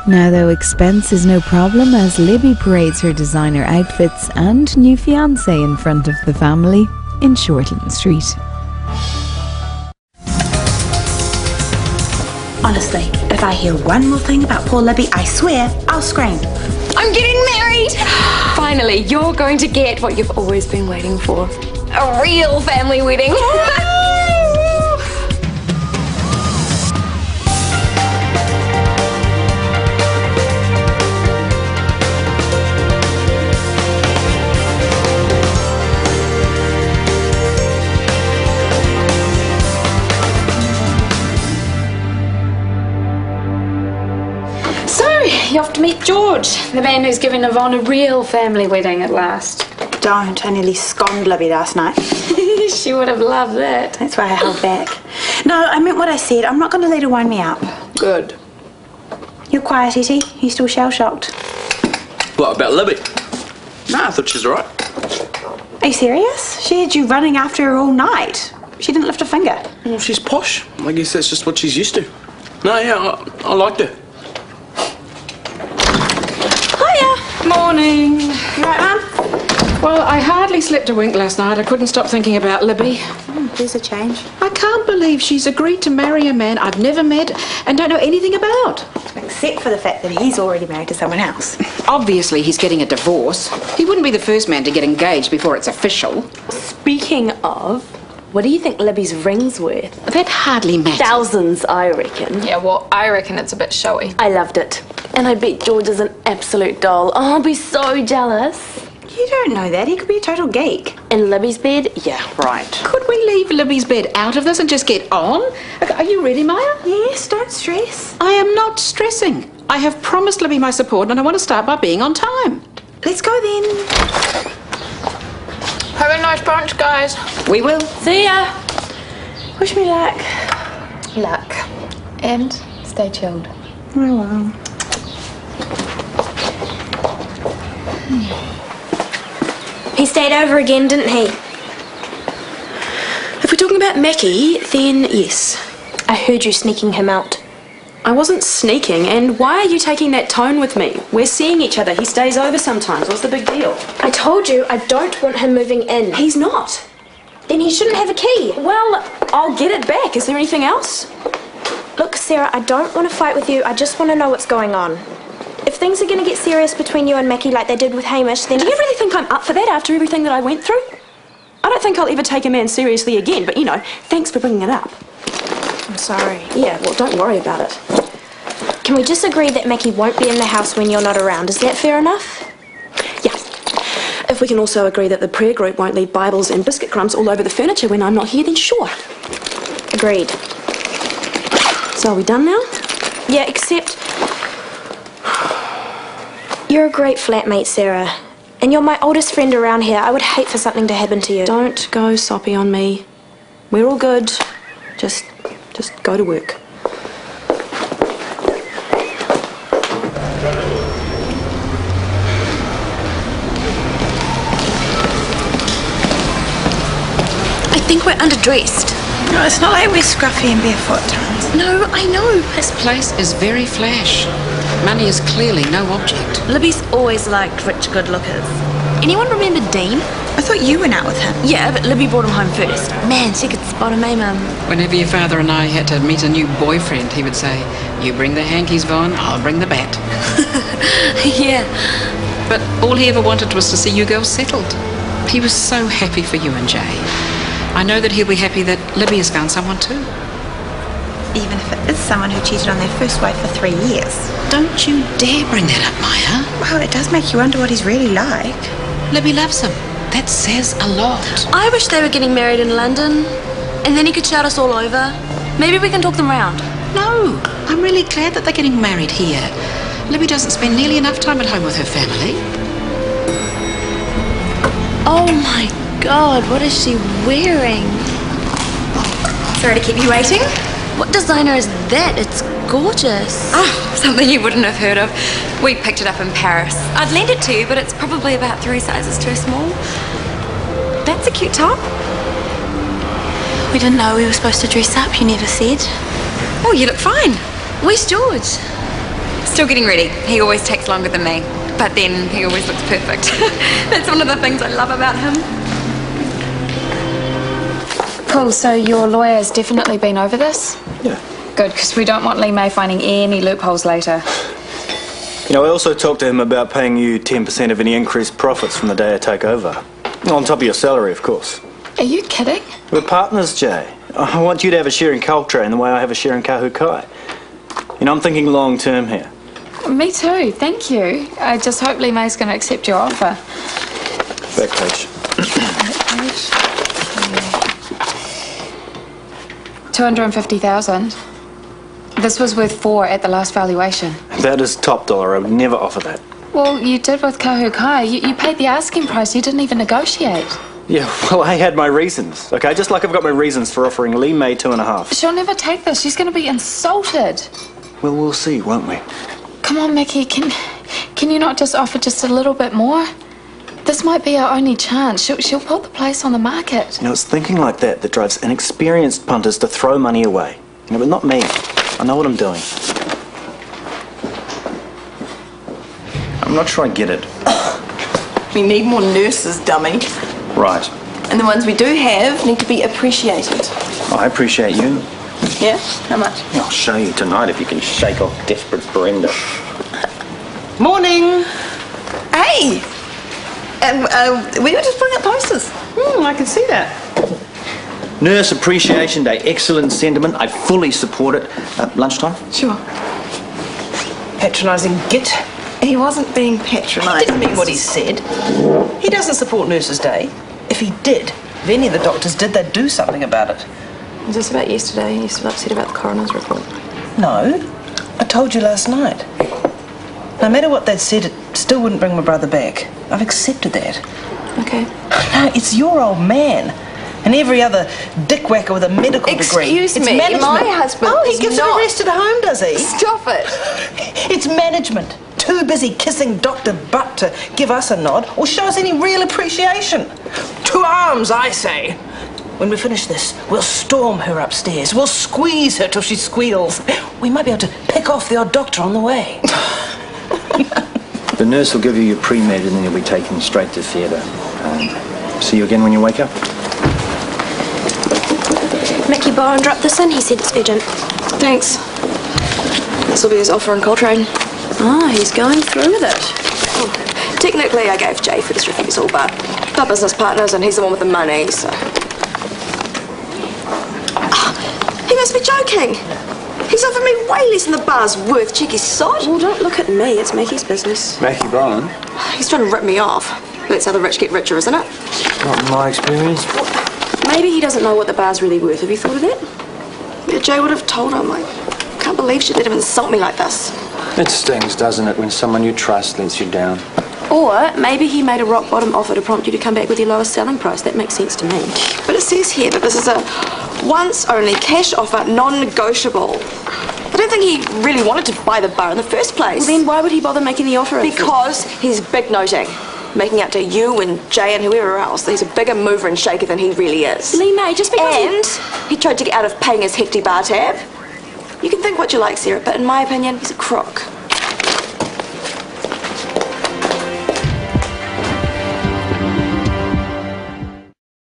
Now though, expense is no problem as Libby parades her designer outfits and new fiancé in front of the family in Shortland Street. Honestly, if I hear one more thing about poor Libby, I swear I'll scream. I'm getting married! Finally, you're going to get what you've always been waiting for. A real family wedding. You're off to meet George, the man who's giving Yvonne a real family wedding at last. Don't, I nearly sconed Libby last night. She would have loved that. That's why I held back. No, I meant what I said. I'm not going to let her wind me up. Good. You're quiet, Etty. You still shell-shocked? What, about Libby? Nah, I thought she was alright. Are you serious? She had you running after her all night. She didn't lift a finger. Well, she's posh. I guess that's just what she's used to. No, yeah, I liked her. Morning. You right, Mum? Well, I hardly slept a wink last night. I couldn't stop thinking about Libby. There's a change. I can't believe she's agreed to marry a man I've never met and don't know anything about. Except for the fact that he's already married to someone else. Obviously, he's getting a divorce. He wouldn't be the first man to get engaged before it's official. Speaking of, what do you think Libby's ring's worth? That hardly matters. Thousands, I reckon. Yeah, well, I reckon it's a bit showy. I loved it. And I bet George is an absolute doll. Oh, I'll be so jealous. You don't know that. He could be a total geek. In Libby's bed? Yeah, right. Could we leave Libby's bed out of this and just get on? Okay, are you ready, Maya? Yes, don't stress. I am not stressing. I have promised Libby my support and I want to start by being on time. Let's go then. Have a nice brunch, guys. We will. See ya. Wish me luck. Luck. And stay chilled. Oh, well. He stayed over again, didn't he? If we're talking about Mackie, then yes. I heard you sneaking him out. I wasn't sneaking, and why are you taking that tone with me? We're seeing each other. He stays over sometimes. What's the big deal? I told you I don't want him moving in. He's not. Then he shouldn't have a key. Well, I'll get it back. Is there anything else? Look, Sarah, I don't want to fight with you. I just want to know what's going on. If things are going to get serious between you and Mackie like they did with Hamish, then... Do you really think I'm up for that after everything that I went through? I don't think I'll ever take a man seriously again, but, you know, thanks for bringing it up. I'm sorry. Yeah, well, don't worry about it. Can we just agree that Mackie won't be in the house when you're not around? Is that fair enough? Yeah. If we can also agree that the prayer group won't leave Bibles and biscuit crumbs all over the furniture when I'm not here, then sure. Agreed. So are we done now? Yeah, except... You're a great flatmate, Sarah. And you're my oldest friend around here. I would hate for something to happen to you. Don't go soppy on me. We're all good. Just go to work. I think we're underdressed. No, it's not like we're scruffy and barefoot. No, I know. This place is very flash. Money is clearly no object. Libby's always liked rich good lookers. Anyone remember Dean? I thought you went out with him. Yeah, but Libby brought him home first. Man, she could spot him, eh, Mum? Whenever your father and I had to meet a new boyfriend, he would say, "You bring the hankies, Vaughn, I'll bring the bat." Yeah. But all he ever wanted was to see you girls settled. He was so happy for you and Jay. I know that he'll be happy that Libby has found someone too. Even if it is someone who cheated on their first wife for 3 years. Don't you dare bring that up, Maya. Well, it does make you wonder what he's really like. Libby loves him. That says a lot. I wish they were getting married in London. And then he could shout us all over. Maybe we can talk them round. No, I'm really glad that they're getting married here. Libby doesn't spend nearly enough time at home with her family. Oh my God, what is she wearing? Sorry to keep you waiting. What designer is that? It's gorgeous. Oh, something you wouldn't have heard of. We picked it up in Paris. I'd lend it to you, but it's probably about 3 sizes too small. That's a cute top. We didn't know we were supposed to dress up, you never said. Oh, you look fine. Where's George? Still getting ready. He always takes longer than me. But then he always looks perfect. That's one of the things I love about him. Cool, so your lawyer's definitely been over this? Yeah. Good, because we don't want Lee May finding any loopholes later. You know, I also talked to him about paying you 10% of any increased profits from the day I take over. On top of your salary, of course. Are you kidding? We're partners, Jay. I want you to have a share in Cultrain the way I have a share in Kahukai. You know, I'm thinking long term here. Me too, thank you. I just hope Lee May's going to accept your offer. Back page. 250,000. This was worth 4 at the last valuation. That is top dollar. I would never offer that. Well, you did with Kahukai. You paid the asking price. You didn't even negotiate. Yeah, well, I had my reasons, okay? Just like I've got my reasons for offering Lee May 2.5. She'll never take this. She's going to be insulted. Well, we'll see, won't we? Come on, Mickey. Can you not just offer just a little bit more? This might be our only chance. She'll put the place on the market. You know, it's thinking like that that drives inexperienced punters to throw money away. You know, but not me. I know what I'm doing. I'm not sure I get it. We need more nurses, dummy. Right. And the ones we do have need to be appreciated. Oh, I appreciate you. Yeah? How much? I'll show you tonight if you can shake off desperate Brenda. Morning. Hey! We were just putting up posters. I can see that. Nurse Appreciation Day. Excellent sentiment. I fully support it. Lunchtime? Sure. Patronising git. He wasn't being patronising. Didn't mean what he said. He doesn't support Nurses' Day. If he did, if any of the doctors did, they'd do something about it. Was this about yesterday? You still upset about the coroner's report? No. I told you last night. No matter what they'd said, it still wouldn't bring my brother back. I've accepted that. Okay. No, it's your old man. And every other dickwhacker with a medical degree. Excuse It's me, management. my husband Oh, he is gets not- arrested at home, does he? Stop it. It's management. Too busy kissing Dr. Butt to give us a nod or show us any real appreciation. To arms, I say. When we finish this, we'll storm her upstairs. We'll squeeze her till she squeals. We might be able to pick off the odd doctor on the way. The nurse will give you your pre-med and then you'll be taken straight to theatre. See you again when you wake up. Mickey Bowen dropped this in. He said it's urgent. Thanks. This will be his offer in Coltrane. Ah, he's going through with it. Technically, I gave Jay first refusal, but we're business partners and he's the one with the money, so... He must be joking. He's offered me way less than the bar's worth, cheeky sod. Well, don't look at me. It's Mickey's business. Mackie Bowen? He's trying to rip me off. That's how the rich get richer, isn't it? Not in my experience. Maybe he doesn't know what the bar's really worth. Have you thought of that? Yeah, Jay would have told him. I can't believe she'd let him insult me like this. It stings, doesn't it, when someone you trust lets you down? Or maybe he made a rock bottom offer to prompt you to come back with your lowest selling price. That makes sense to me. But it says here that this is a once-only cash offer, non-negotiable. I don't think he really wanted to buy the bar in the first place. Well, then why would he bother making the offer? Because he's big-noting. Making out to you and Jay and whoever else that he's a bigger mover and shaker than he really is. Lee May, just because And he tried to get out of paying his hefty bar tab. You can think what you like, Sarah, but in my opinion, he's a crook.